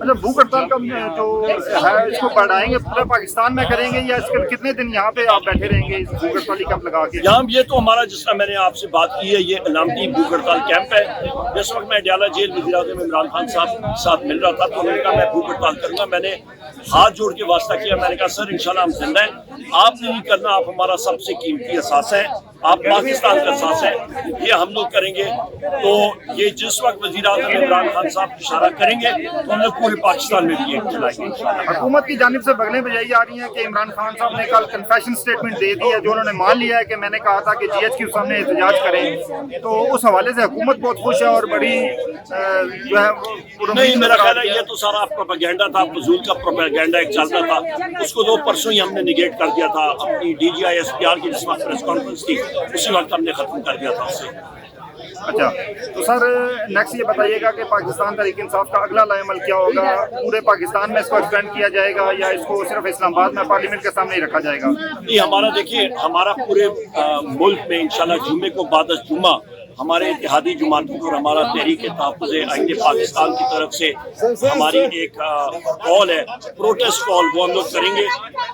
अच्छा, भूख हड़ताल का जो है इसको बढ़ाएंगे, पूरे पाकिस्तान में करेंगे या इसके कितने दिन यहाँ पे आप बैठे रहेंगे इस भूख हड़ताली कैंप लगा के? यहाँ ये तो हमारा, जिस तरह मैंने आपसे बात की है, ये अलामती भूख हड़ताल कैंप है। जिस वक्त मैं अडयाला जेल वज़ीर-ए-आज़म इमरान खान साहब साथ मिल रहा था तो उन्होंने कहा मैं भूख हड़ताल करूँगा। मैंने हाथ जोड़ के वास्ता किया, मैंने कहा सर इंशाल्लाह हम जिंदा हैं, आपने नहीं करना, आप हमारा सबसे कीमती असासा है, आप पाकिस्तान का असासा है, ये हम लोग करेंगे। तो ये जिस वक्त वज़ीर-ए-आज़म इमरान खान साहब इशारा करेंगे तो हम लोग पूरे पाकिस्तान में भी एक चलाएंगे। हुकूमत की जानिब से बगलें बजाई जा रही हैं कि इमरान खान साहब ने कल कन्फेशन स्टेटमेंट दे दी है, जो उन्होंने मान लिया है कि मैंने कहा था कि GH के सामने एहतजाज करें, तो उस हवाले से हुकूमत बहुत खुश है और बड़ी जो है नहीं, मेरा ख्याल है ये तो सारा प्रोपेगेंडा था, फजूल का प्रोपेगेंडा एक चल रहा था, उसको तो परसों ही हमने निगेट कर दिया था। अपनी DGI SPR की जिस वक्त प्रेस कॉन्फ्रेंस थी उसी वक्त हमने खत्म कर दिया था उसे। अच्छा, तो सर नेक्स्ट ये बताइएगा कि पाकिस्तान तहरीक इंसाफ का अगला लाएमल क्या होगा? पूरे पाकिस्तान में इसको एक्सटेंड किया जाएगा या इसको सिर्फ इस्लामाबाद में पार्लियामेंट के सामने ही रखा जाएगा? नहीं, हमारा देखिए, हमारा पूरे मुल्क में इंशाल्लाह जुम्मे को बाद जुम्मा हमारे इत्तेहादी जमातों और हमारा तहरीक तहफ़्फ़ुज़ आईन पाकिस्तान की तरफ से हमारी एक कॉल है, प्रोटेस्ट कॉल, वो हम लोग करेंगे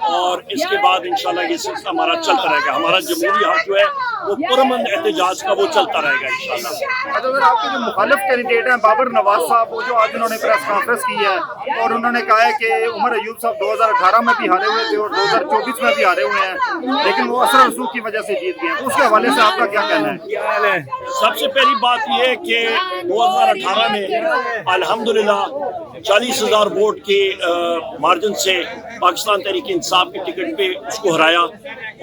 और इसके बाद इंशाल्लाह ये सिलसिला हमारा चलता रहेगा। हमारा जमहूरी हक जो है वो पुरअमन एहतजाज का वो चलता रहेगा इंशाल्लाह। अच्छा सर, आपके जो मुखालिफ कैंडिडेट हैं बाबर नवाज साहब, वो जो आज उन्होंने प्रेस कॉन्फ्रेंस की है और उन्होंने कहा है कि उमर अयूब साहब 2018 में भी हारे हुए थे और 2024 में भी हारे हुए हैं, लेकिन वो असर रसूख की वजह से जीत गए हैं, तो उसके हवाले से आपका क्या कहना है? सबसे पहली बात यह है कि 2018 में अल्हम्दुलिल्लाह 40,000 वोट के मार्जिन से पाकिस्तान तहरीक इंसाफ के टिकट पे उसको हराया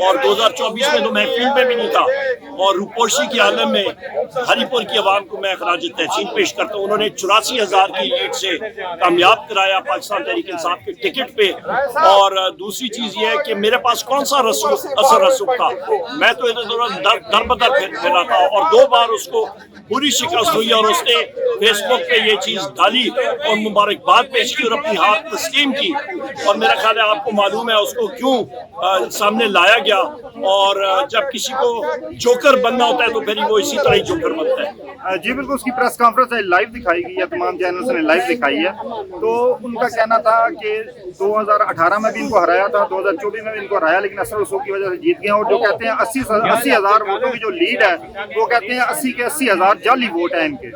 और 2024 में तो मैं फील्ड में भी नहीं था और रूपोशी के आलम में हरीपुर की आवाम को मैं खराज तहसीन पेश करता हूँ। उन्होंने 84,000 की लीड से कामयाब कराया पाकिस्तान तहरीक इंसाफ के टिकट पे। और दूसरी चीज़ ये है कि मेरे पास कौन सा असर रसूख था, मैं तो इधर दर बदर फिर रहा था और 2 बार उसको पूरी शिकस्त हुई और उसने फेसबुक पे ये चीज़ डाली और मुबारकबाद पेश की और अपनी हाथ तस्लीम की। और मेरा ख्याल है आपको मालूम है उसको क्यों सामने लाया गया। और जब किसी को जोकर बनना होता है तो फिर वो इसी तरह ही जोकर बनता है। जी बिल्कुल, उसकी प्रेस कॉन्फ्रेंस लाइव दिखाई गई है, तमाम चैनल्स ने लाइव दिखाई है। तो उनका कहना था कि 2018 में भी इनको हराया था, 2024 में भी इनको हराया, लेकिन असर रसूख की वजह से जीत गए। और जो कहते हैं 80,000 वोटों की जो लीड है, वो कहते हैं 80 के 80,000 जाली वोट है इनके।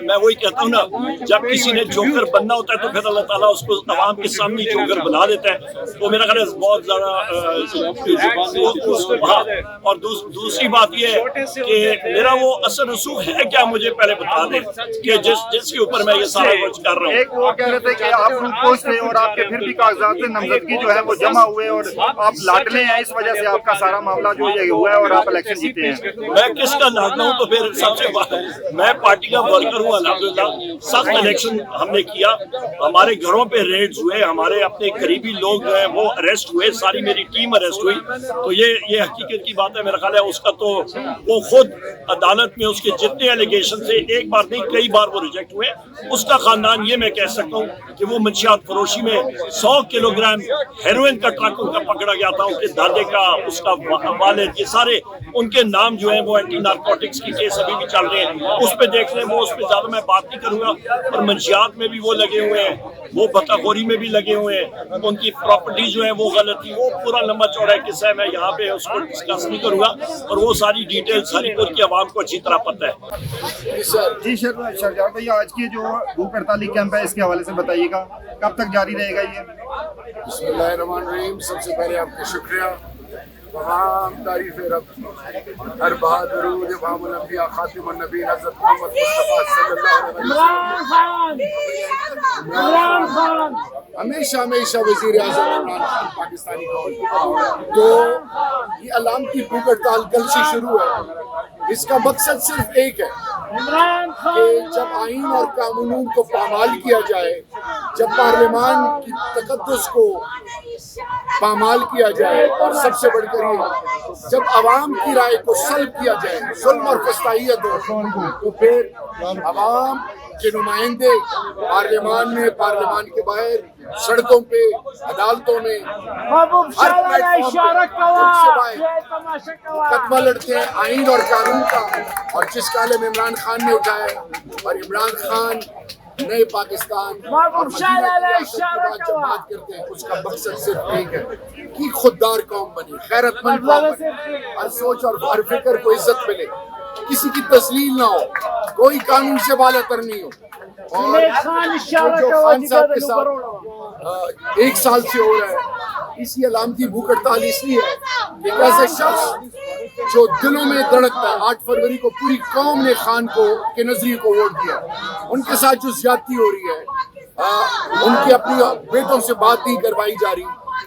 मैं वही कहता हूँ ना, जब किसी ने जोकर बनना होता है तो फिर अल्लाह ताला उसको अवाम के सामने जोकर बना देता है। तो मेरा ख्याल है बहुत ज़्यादा। और दूसरी बात ये है कि मेरा वो असर रसूख है क्या, मुझे पहले बता दें कि जिसके ऊपर मैं ये सारा कुछ कर रहा हूँ। एक वो कह रहे थे कि आप रूपोश थे और आपके फिर भी कागजात नामजदगी जो है वो जमा हुए और आप लाडले हैं, इस वजह से आपका सारा मामला जो ये हुआ है और आप इलेक्शन जीते हैं। मैं किसका लाडला हूँ? तो फिर सबसे मैं पार्टी का वर्कर हूँ अल्हम्दुलिल्लाह। सख्त इलेक्शन हमने किया, हमारे घरों पे रेड्स हुए, हमारे अपने करीबी लोग जो हैं वो अरेस्ट हुए, सारी मेरी टीम अरेस्ट हुई। तो ये हकीकत की बात है। मेरा ख्याल है उसका तो वो खुद अदालत में उसके जितने एलिगेशन से एक बार नहीं कई बार वो रिजेक्ट हुए। उसका खानदान, ये मैं कह सकता हूँ कि वो मंशियात फरोशी में 100 किलोग्राम हेरोइन का ट्रक उनका पकड़ा गया था, उनके दादे का, उसका वालिद, ये सारे उनके नाम जो है वो एंटी नारकोटिक्स की केस अभी भी चल रहे हैं, उस पर देख लें। वो उस पर ज़्यादा मैं बात नहीं करूँगा। और मंशियात में भी वो लगे हुए हैं, वो बताखोरी में भी लगे हुए हैं, उनकी प्रॉपर्टी जो है वो गलत थी, वो पूरा लंबा चौड़ा किस्सा है, मैं यहाँ पे उसको डिस्कस नहीं करूँगा। और वो सारी डिटेल्स हरीपुर की आवाम को अच्छी तरह पता है। जी शहजाद भैया, आज की जो भूख हड़ताली कैंप है इसके हवाले से बताइएगा, कब तक जारी रहेगा ये? बिस्मिल्लाहिर्रहमानिर्रहीम। सबसे पहले आपका शुक्रिया, तमाम तारीफ़ रब, हर बात दरूद इमामुल अंबिया खातिमुन नबीय्यीन हज़रत मोहम्मद मुस्तफ़ा सल्लल्लाहु अलैहि वसल्लम, हमेशा हमेशा वज़ीर-ए-आज़म इमरान खान पाकिस्तानी कौम। तो ये अलामती भूख हड़ताल कल से शुरू है। इसका मकसद सिर्फ एक है कि जब आईन और कानून को पामाल किया जाए, जब पार्लियामान की तकद्दुस को पामाल किया जाए और सबसे बढ़कर ये जब आवाम की राय को सल्ब किया जाए, जुल्म और फस्ताहियत हो, तो फिर आवाम के नुमाइंदे पार्लियामान में, पार्लियामान के बाहर, सड़कों पे, अदालतों में, हर प्लेटफॉर्म पे मुकदमा लड़ते हैं आईन और कानून का। और जिस काले में इमरान खान ने उठाया और इमरान खान نئے پاکستان اور مدینہ کی ریاست کی بات جب بات کرتے ہیں اس کا مقصد صرف ایک ہے کہ خوددار قوم بنے، غیرت مند قوم بنے، ہر سوچ اور ہر فکر کو عزت ملے، کسی کی تسلیل نہ ہو، کوئی قانون سے بالا تر نہیں ہو۔ اور جو خان صاحب کے ساتھ 1 سال سے ہو رہا ہے، اسی علامتی بھوک ہڑتال اس لیے ہے کہ ایک ایسے شخص جو دلوں میں دھڑکتا ہے، 8 فروری کو پوری قوم نے خان کو کے نظریے کو ووٹ دیا، ان کے ساتھ جو زیادتی ہو رہی ہے، ان کی اپنی بیٹوں سے بات نہیں کروائی جا رہی،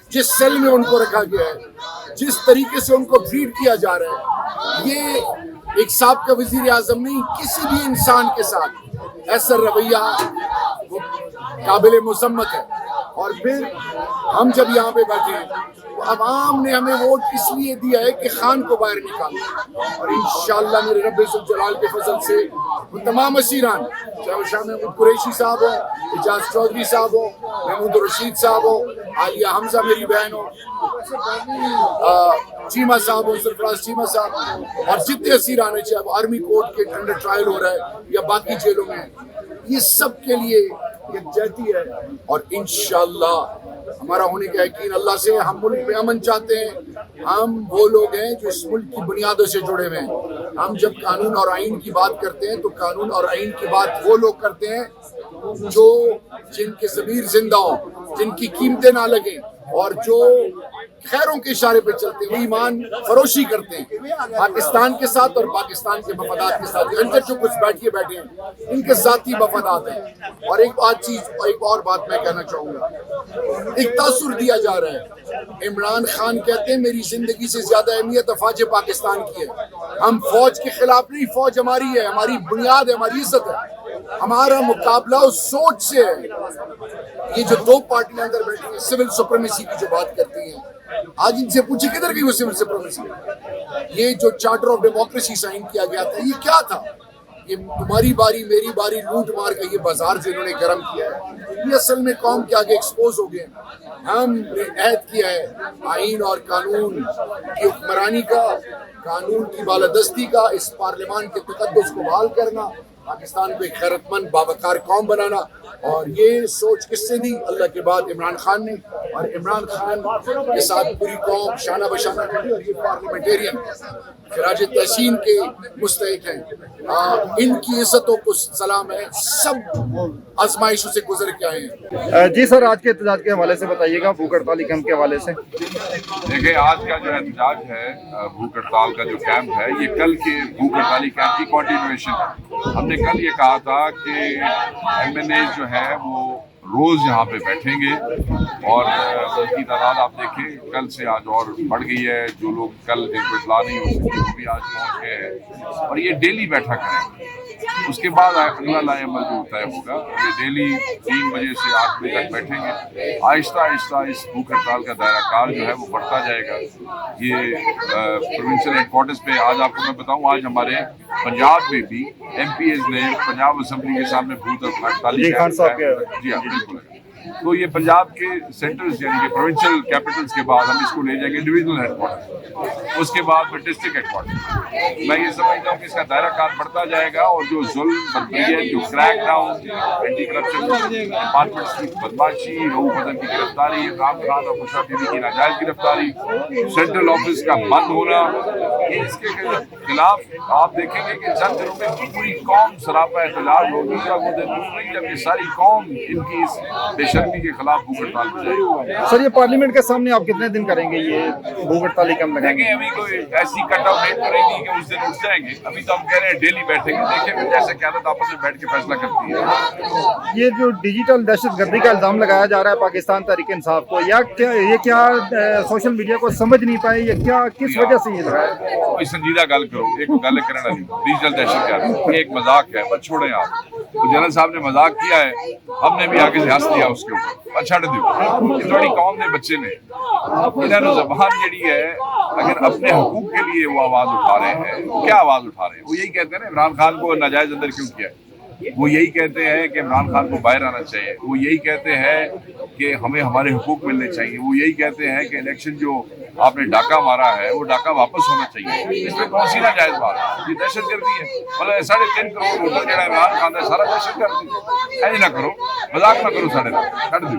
جس سیل میں ان کو رکھا گیا ہے، جس طریقے سے ان کو ٹریٹ کیا جا رہا ہے، یہ ایک سابقہ وزیر اعظم نہیں، کسی بھی انسان کے ساتھ ایسا رویہ وہ قابل مذمت ہے۔ اور پھر ہم جب یہاں پہ بیٹھے ہیں تو عوام نے ہمیں ووٹ اس لیے دیا ہے کہ خان کو باہر نکالیں، اور انشاءاللہ میرے رب ذوالجلال کے فضل سے وہ تمام اسیران، چاہے وہ شاہ محمود قریشی صاحب ہو، اعجاز چودھری صاحب ہو، محمود الرشید صاحب ہو، عالیہ حمزہ میری بہن ہو، چیمہ صاحب ہو، سرفراز چیمہ صاحب، اور جتنے اسیران ہیں، چاہے وہ آرمی کورٹ کے انڈر ٹرائل ہو رہا ہے یا باقی جیلوں میں، یہ سب کے لیے یکجہتی ہے۔ اور انشاءاللہ ہمارا ہونے کا یقین اللہ سے، ہم ملک میں امن چاہتے ہیں، ہم وہ لوگ ہیں جو اس ملک کی بنیادوں سے جڑے ہوئے ہیں۔ ہم جب قانون اور آئین کی بات کرتے ہیں تو قانون اور آئین کی بات وہ لوگ کرتے ہیں جو جن کے ضمیر زندہ ہوں، جن کی قیمتیں نہ لگیں، اور جو خیروں کے اشارے پہ چلتے ہیں، وہ ایمان فروشی کرتے ہیں پاکستان کے ساتھ اور پاکستان کے مفادات کے ساتھ۔ اندر جو کچھ بیٹھے ہیں ان کے ذاتی مفادات ہیں۔ اور ایک اور بات میں کہنا چاہوں گا، ایک تاثر دیا جا رہا ہے، عمران خان کہتے ہیں میری زندگی سے زیادہ اہمیت افواج پاکستان کی ہے۔ ہم فوج کے خلاف نہیں، فوج ہماری ہے، ہماری بنیاد ہے، ہماری عزت ہے، ہمارا مقابلہ اس سوچ سے ہے۔ یہ جو 2 پارٹیاں اندر بیٹھی ہیں سول سپریمیسی کی جو بات کرتی ہیں، آج ان سے پوچھے کدھر گئی وہ سول سپریمیسی؟ یہ جو چارٹر آف ڈیموکریسی سائن کیا گیا تھا، یہ کیا تھا؟ یہ تمہاری باری میری باری لوٹ مار کا یہ بازار جو انہوں نے گرم کیا ہے، یہ اصل میں قوم کے آگے ایکسپوز ہو گئے۔ ہم نے عہد کیا ہے آئین اور قانون کی حکمرانی کا، قانون کی بالادستی کا، اس پارلیمان کے تقدس کو بحال کرنا، پاکستان کو ایک غیرت مند باوقار قوم بنانا۔ اور یہ سوچ کس سے دی؟ اللہ کے بعد عمران خان نے، اور عمران خان کے ساتھ پوری قوم شانہ بشانہ کھڑی، اور یہ پارلیمنٹیرین خراج تحسین کے مستحق ہیں۔ ان کی عزتوں کو سلام ہے، سب آزمائشوں سے گزر کے آئے ہیں۔ جی سر، آج کے احتجاج کے حوالے سے بتائیے گا، بھوک ہڑتالی کیمپ کے حوالے سے۔ دیکھیں، آج کا جو احتجاج ہے، بھوک ہڑتال کا جو کیمپ ہے، یہ کل کے بھوک ہڑتالی کیمپ کی کنٹینویشن ہے۔ ہم نے کل یہ کہا تھا کہ ایم این اے جو ہے وہ روز یہاں پہ بیٹھیں گے، اور ان کی تعداد آپ دیکھیں کل سے آج اور بڑھ گئی ہے۔ جو لوگ کل جن کو اطلاع نہیں ہو سکی وہ بھی آج پہنچ گئے ہیں، اور یہ ڈیلی بیٹھا کریں۔ اس کے بعد اگلا لائے عمل جو طے ہوگا، یہ ڈیلی 3 بجے سے 8 بجے تک بیٹھیں گے۔ آہستہ آہستہ اس بھوک ہڑتال کا دائرہ کار جو ہے وہ بڑھتا جائے گا۔ یہ پروونشل ہیڈ کوارٹرز پہ آج آپ کو میں بتاؤں، آج ہمارے پنجاب میں بھی ایم پی ایز نے پنجاب اسمبلی کے سامنے بھوک ہڑتالی جی ہاں بالکل۔ تو یہ پنجاب کے سینٹرز یعنی کہ پروونشل کیپٹلز کے بعد ہم اس کو لے جائیں گے ڈویژنل ہیڈ کوارٹر، اس کے بعد پھر ڈسٹرکٹ ہیڈ کوارٹر۔ میں یہ سمجھتا ہوں کہ اس کا دائرہ کار بڑھتا جائے گا، اور جو ظلم بدبریت، جو crack down, anti corruption departments کی بدماشی، رؤوف بدن کی گرفتاری، عمران خان اور خوشا بیوی کی ناجائز گرفتاری، سینٹرل آفس کا بند ہونا، یہ اس کے خلاف آپ دیکھیں گے کہ چند دنوں میں پوری قوم سراپا احتجاج ہوگی۔ وہ دن نہیں جب یہ ساری قوم ان کی اس بے شرمی کے خلاف بھوک ہڑتال پہ جائے گی۔ سر، یہ پارلیمنٹ کے سامنے آپ کتنے دن کریں گے یہ بھوک ہڑتالی کیمپ لگائیں گے؟ دیکھیں، ابھی کوئی ایسی کٹ آؤٹ ڈیٹ نہیں دی کہ اس دن اٹھ جائیں گے۔ ابھی تو ہم کہہ رہے ہیں ڈیلی بیٹھیں گے، دیکھیں گے جیسے قیادت آپس میں بیٹھ کے فیصلہ کرتی ہے۔ یہ جو ڈیجیٹل دہشت گردی کا الزام لگایا جا رہا ہے پاکستان تحریک انصاف کو، یہ کیا سوشل میڈیا کو سمجھ نہیں پائے، یہ کیا کس وجہ سے یہ لگایا؟ کوئی سنجیدہ گل کرو، ایک گل کرنا نہیں، ڈیجیٹل دہشت گردی یہ ایک مذاق ہے، بس چھوڑیں آپ۔ تو جنرل صاحب نے مذاق کیا ہے، ہم نے بھی آگے سے ہنس لیا اس کے اوپر، چھڑ دیو۔ یہ تھوڑی قوم نے بچے نے انہوں نے زبان جڑی ہے، اگر اپنے حقوق کے لیے وہ آواز اٹھا رہے ہیں، کیا آواز اٹھا رہے ہیں؟ وہ یہی کہتے ہیں نا عمران خان کو ناجائز اندر کیوں کیا ہے، वो यही कहते हैं कि इमरान खान को बाहर आना चाहिए, वो यही कहते हैं कि हमें हमारे हुकूक मिलने चाहिए, वो यही कहते हैं कि इलेक्शन जो आपने डाका मारा है वो डाका वापस होना चाहिए। इसमें कौन सी नाजायज बात है? ये दहशत गर्दी है। मतलब 3.5 करोड़ वोटर जो इमरान खान है सारा दहशत गर्दी, ऐसे ना करो, मजाक ना करो, साढ़े छड़ दो।